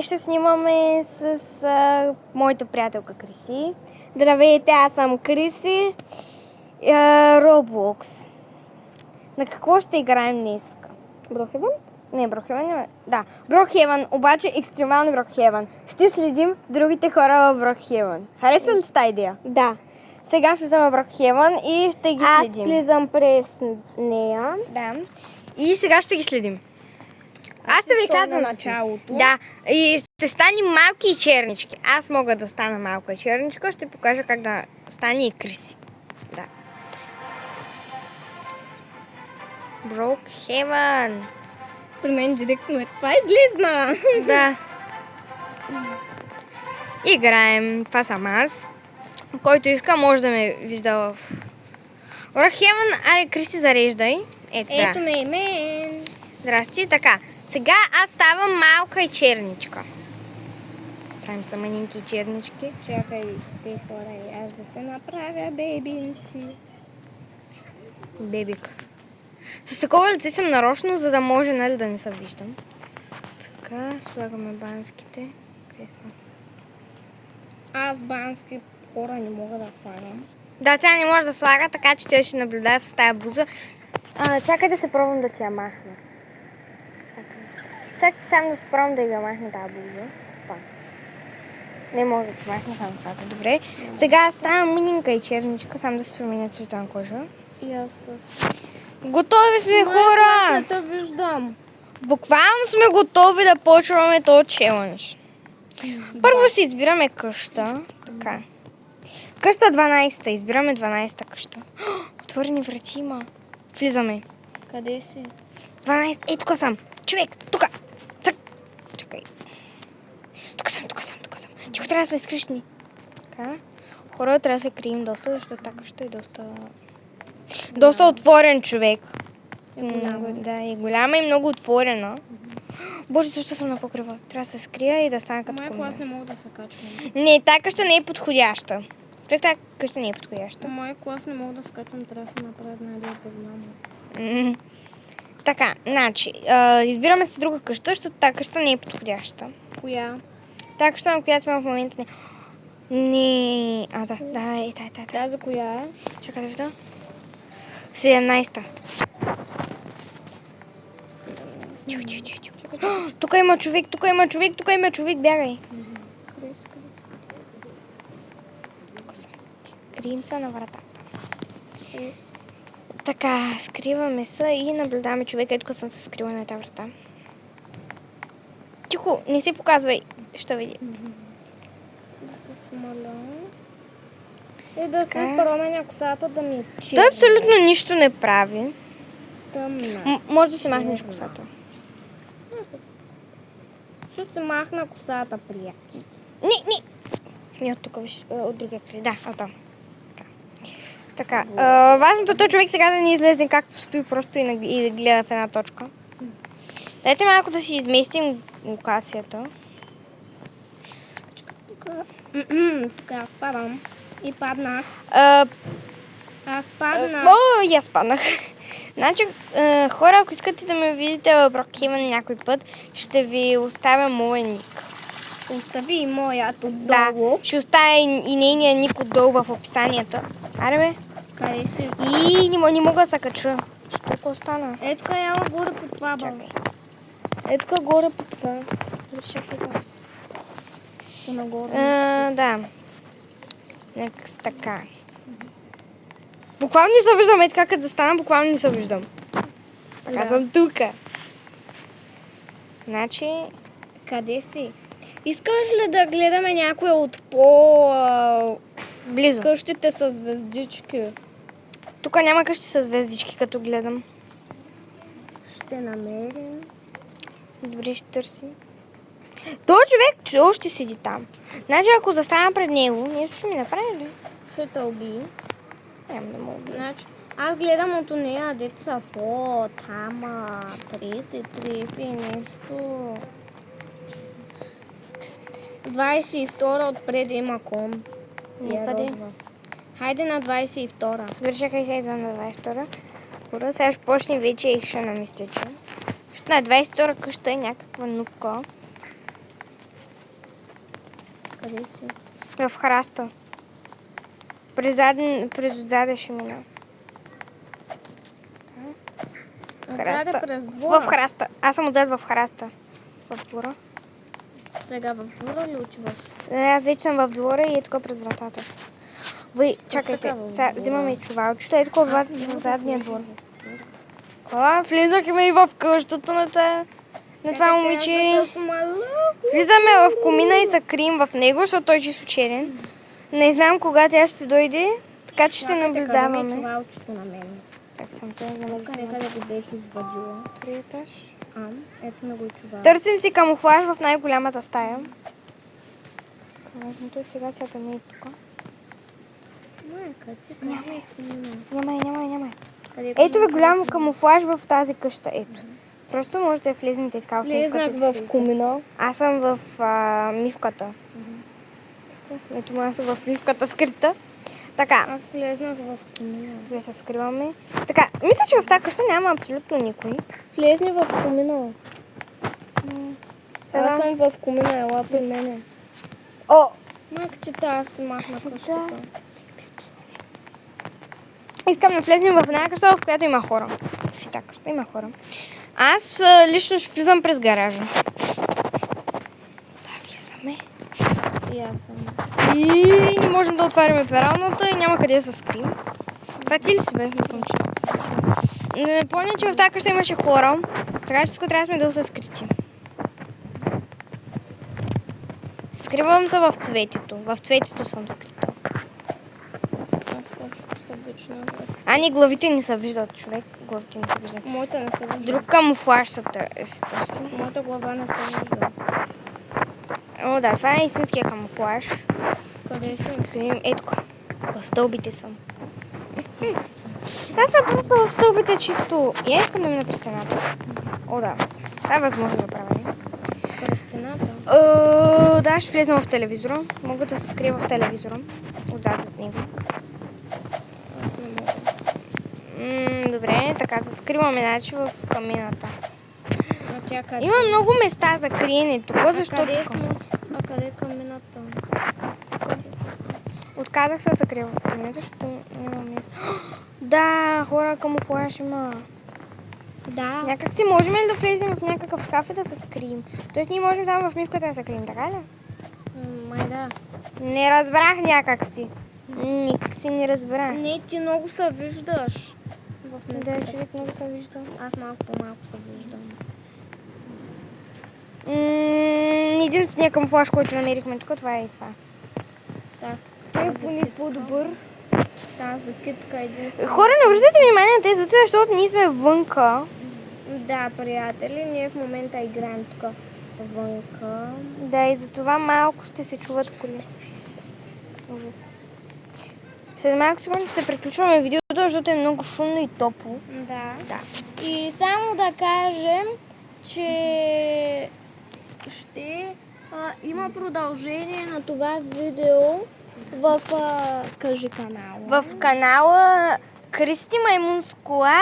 Днес ще снимаме с моята приятелка Криси. Здравейте, аз съм Криси. Roblox. На какво ще играем днес? Брокхевен? Не, Брокхевен няма. Да, Брокхевен, обаче екстремални Брокхевен. Ще следим другите хора в Брокхевен. Харесва ли ти тази идея? Да. Сега ще взема Брокхевен и ще ги следим. Аз слизам през нея. Да. И сега ще ги следим. Аз ще ви казвам началото. Да, и ще станем малки и чернички. Аз мога да стана малка и черничка, ще покажа как да стане и Криси. Да. Брокхевен. При мен директно е това излезна. Да. Играем. Това съм аз. Който иска, може да ме вижда в Брокхевен. Аре, Криси, зареждай. Ето ме и мен. Здрасти, така. Сега аз ставам малка и черничка. Правим са манинки и чернички. Чакай, те хора, и аз да се направя бебинци. Бебик. С такова лице съм нарочно, за да може, нали, да не се виждам. Така, слагаме банските. Къде са? Аз бански хора не мога да слагам. Да, тя не може да слага, така че тя ще наблюдава с тая буза. Чакай да се пробвам да ти я махна. Чакай сам да се пробвам да я махна тази буза. Пак. Не може да ти махна само цата. Добре. Сега ставам мининка и черничка, само да се променя цвета на кожа. И аз с... Готови сме, хора! Не те виждам. Буквално сме готови да почваме този челендж. Първо си избираме къща. Така. Къща 12-та. Избираме 12-та къща. Отворени врати има. Влизаме. Къде си? 12. Ей, тук съм. Човек, тук. Цък. Чакай. Тук съм. Тихо, трябва да сме скришни. Така. Хора, трябва да се крием доста, защото тази къща е доста отворен човек. Да, и голяма и много отворена. Боже, защо съм на покрива? Трябва да се скрия и да стана като Майко, комина. аз не мога да се качвам. Не, тази къща не е подходяща. Човек, тази къща не е подходяща. Майко, аз не мога да се качвам, трябва да се направя една идея голяма. Така, значи, избираме се друга къща, защото тази къща не е подходяща. Коя? Тази къща, на която сме в момента не... Не... Да, тая. Тази коя е? Чакай да видя. 17-та. Тихо. Тук има човек, бягай. Тук са. Крием се на вратата. Така, скриваме се и наблюдаваме човека, тук съм се скрила на тази врата. Тихо, не се показвай. Ще види. Да се смаля. И да се променя косата да ми е черна. Той абсолютно нищо не прави. Тъмна. Може да си махнеш косата. Ще се махна косата, приятели. Не от тук, виж, от другия край. Да, от там. Така. Важното той човек сега да не излезе както стои просто и да гледа в една точка. Дайте малко да си изместим локацията. Така, падам. И паднах. Аз паднах. И аз паднах. Значи, хора, ако искате да ме видите в Брокхевен някой път, ще ви оставя моя ник. Остави и моят отдолу. Да, ще оставя и нейния ник отдолу в описанието. Аре бе. Къде си? И не мога да се кача. Що остана? Ето къде яла горе по това, бе. Чакай. Ето тук горе по това. Чакай това. Нагоре. Да. Някак така. Буквално не се виждам. Ето как да стана, буквално не се виждам. Така съм тука. Значи... Къде си? Искаш ли да гледаме някоя от по... Близо. къщите с звездички? Тук няма къщи с звездички, като гледам. Ще намерим. Добре, ще търсим. Той човек още седи там. Значи, ако застана пред него, нещо ще ми направи ли? Ще те убии. Няма да мога. Значи, аз гледам от нея, деца по тама 30 нещо. 22 отпред има кон. Никъде. Хайде на 22-а. Добре, чакай сега идвам на 22-а. Хора, сега ще почнем вече и ще намистеча. Защото на 22-а къща е някаква нупка. Къде си? В храста. През отзаде ще мина. Отзаде през двора. В храста. Аз съм отзад в храста. В двора. Сега в двора ли отиваш? Аз вече съм в двора и е тук пред вратата. Вай, чакайте. така в Сега двора? взимаме чувалчето. Е тук в задния двор. Влизахме и в къщата на това момиче. Влизаме в комина и се крием в него, защото той е чисто черен. Не знам кога тя ще дойде, така че ще наблюдаваме. Къде ми е чувалчето на мен? Как съм те намерила? Къде го бех извадила? Втори етаж. Ето на го и чувал. Търсим си камуфлаж в най-голямата стая. Важното е сега цята не е тук. Майка, ти Нямай. Ето ви голям камуфлаж в тази къща. Ето. Просто можете да влезнете така в Влезнах мивката. в комина. Аз съм в мивката. Ето аз съм в мивката скрита. Така, Аз влезнах в комина. вие се скриваме. Така, мисля, че в тази къща няма абсолютно никой. Влезни в комина. Аз Да. съм в комина, ела при мене. О! Майка, че аз си махна къщата. Искам да влезем в една къща, в която има хора. В тази къща има хора. Аз лично ще влизам през гаража. Да, влизаме. И аз съм. И не можем да отваряме пералната и няма къде да се скрием. Това ти ли си бе? Не помня. Не помня, че в тази къща имаше хора, така че тук трябва да сме доста скрити. Скривам се в цветето. В цветето съм скрита. Аз също се вечно. Ни главите не се виждат, човек. Главите не се виждат. Моята не се вижда. Друг камуфлаж се търсим. Моята глава не се вижда. О, да, това е истинския камуфлаж. Къде си? Скрием, тук. В стълбите съм. Аз съм просто в стълбите чисто. И аз искам да мина през стената. О, да. Това е възможно да правя. През стената. Да, ще влезем в телевизора. Мога да се скрия в телевизора. Отзад зад него. Аз не мога. Добре, така се скриваме значи в камината. А тя къде? Има много места за криене тук, защото... Къде сме? А къде е камината? Отказах се да се крия в камината, защото няма место. Да, хора, камуфлаж има. Да. Някак си можем ли да влезем в някакъв шкаф и да се скрием? Тоест ние можем само в мивката да се крием, така ли? Май да. Не разбрах някак си. Никак си не разбрах. Не, ти много се виждаш. В Да, мивката. човек много се вижда. Аз малко по-малко се виждам. Единственият камуфлаж, който намерихме тук, това е и това. Да. Той е поне по-добър. Тази китка е единствена. Хора, не обръщайте внимание на тези звуци, защото ние сме вънка. Да, приятели, ние в момента играем тук вънка. Да, и за това малко ще се чуват коли. Ужас. След малко сигурно ще приключваме видеото, защото е много шумно и топло. Да. Да. И само да кажем, че ще има продължение на това видео в Кажи канала. В канала Кристи Маймун с кола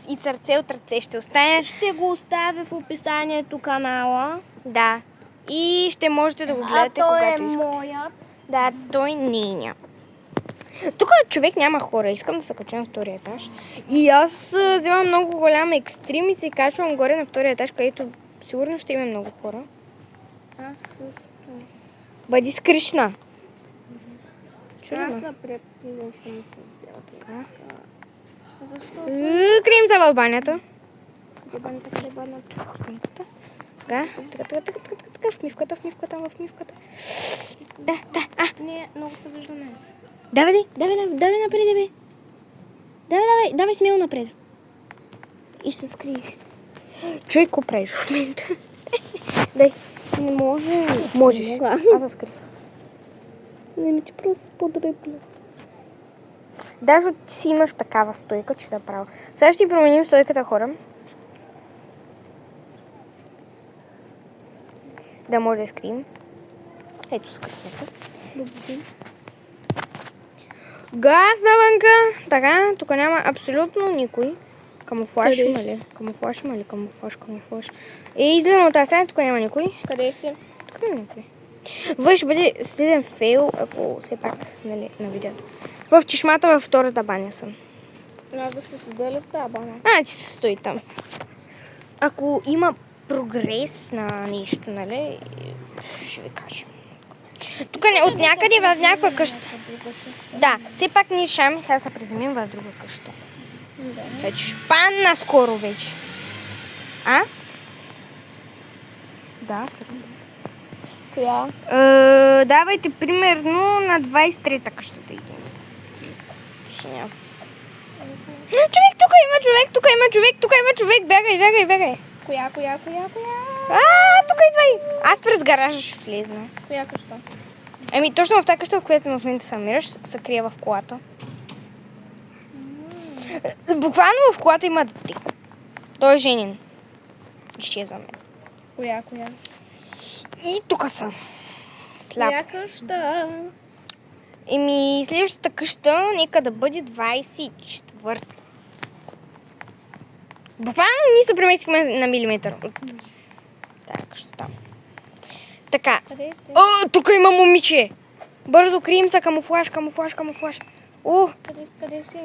и сърце от ръце ще остане. Ще го оставя в описанието канала. Да. И ще можете да го А гледате, той когато е искате. моят. Да, той не. Тук човек няма хора. Искам да се кача на втория етаж. И аз вземам много голям екстрим и се качвам горе на втория етаж, където сигурно ще има много хора. Аз също. Бъди скришна. Аз се предпивам съм с бялата. Защо? Крием се в банята. Къде банята? Така, в мивката. Да. Не, много се виждаме. Давай напред, бе. Давай смело напред. И ще се скриеш. Човек, какво правиш в момента? Дай. Не може. Можеш. Не мога. Аз се скрих. Не ми ти просто по-дръпна. Даже ти си имаш такава стойка, че да правя. Сега ще ти променим стойката, хора. Да може да скрием. Ето скрипнете. Газ навънка. Така, тук няма абсолютно никой. Камуфлаж има ли? Камуфлаж. И излизам от тази стая, тук няма никой. Къде си? Тук няма никой. Ще бъде следен фейл, ако все пак, нали, навидят. В чешмата във втората баня съм. Трябва да се седели в тази баня. Ти се стои там. Ако има прогрес на нещо, нали, ще ви кажа. Тук от някъде в някаква къща. Да, все пак ние решаваме сега да се приземим в друга къща. Да. Вече шпанна скоро вече. А? Да, сериозно. Коя? Давайте примерно на 23-та къща да идем. Ще няма. Човек, тук има човек, тук има човек, тук има човек. Бягай, бягай, бягай. Коя? Тук идвай. Аз през гаража ще влезна. Коя къща? Точно в тази къща, в която в момента се намираш, се крие в колата. Буквално в колата има дете. Той е женин. Изчезваме. Коя? И тук съм. Сляп. Коя къща? Следващата къща нека да бъде 24. Буквално ние се преместихме на милиметър от тази къща там. Така. Къде си? Тук има момиче. Бързо крием се, камуфлаж. Къде си?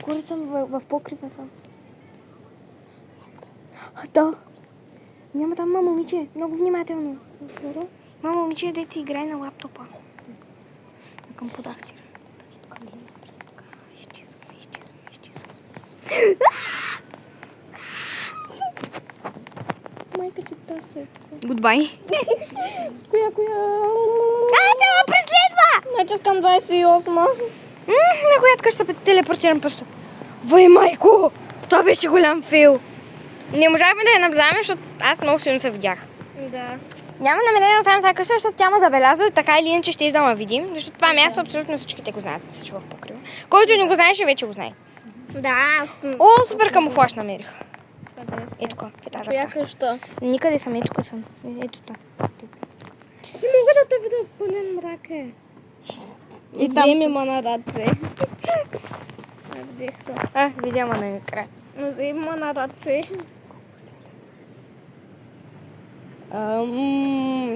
Горе съм, в покрива съм. Да. Няма там момиче. Много внимателно. Момиче, да ти играе на лаптопа. Към подахтира. Тук влизам през тук. Изчезвам. Майка ти тъсе. Гудбай. Коя? Тя ме преследва! Натискам 28. На която къща се телепортирам просто. Вай, майко! Това беше голям фейл. Не можахме да я наблюдаваме, защото аз много силно се видях. Да. Няма намерение да оставим тази къща, защото тя ме забеляза и така или иначе ще да ме видим, защото това място абсолютно всичките го знаят, се чува в покрива. Който не го знаеше, вече го знае. Да, аз... Супер камуфлаж намерих. Къде си? Ето тук, в Коя етажата. къща? Никъде съм, ето тук съм. Ето тук. Не мога да те видя, пълен мрак е. И там Вземи ма на ръце. видя ме на екран. Вземи ма на ръце.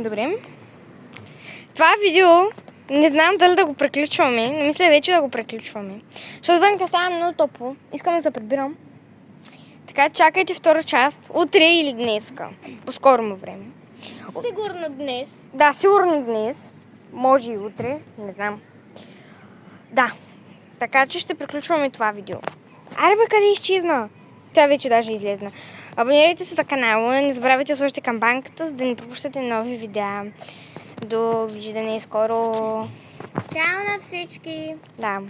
Добре. Това видео не знам дали да го приключваме. Не мисля вече да го приключваме. Защото вънка става много топло. Искам да се прибирам. Така чакайте втора част. Утре или днеска. По скоро време. Сигурно днес. Да, сигурно днес. Може и утре. Не знам. Да. Така че ще приключваме това видео. Аре бе, къде изчезна? Тя вече даже излезна. Абонирайте се за канала. Не забравяйте да сложите камбанката, за да не пропускате нови видеа. До виждане скоро. Чао на всички! Да.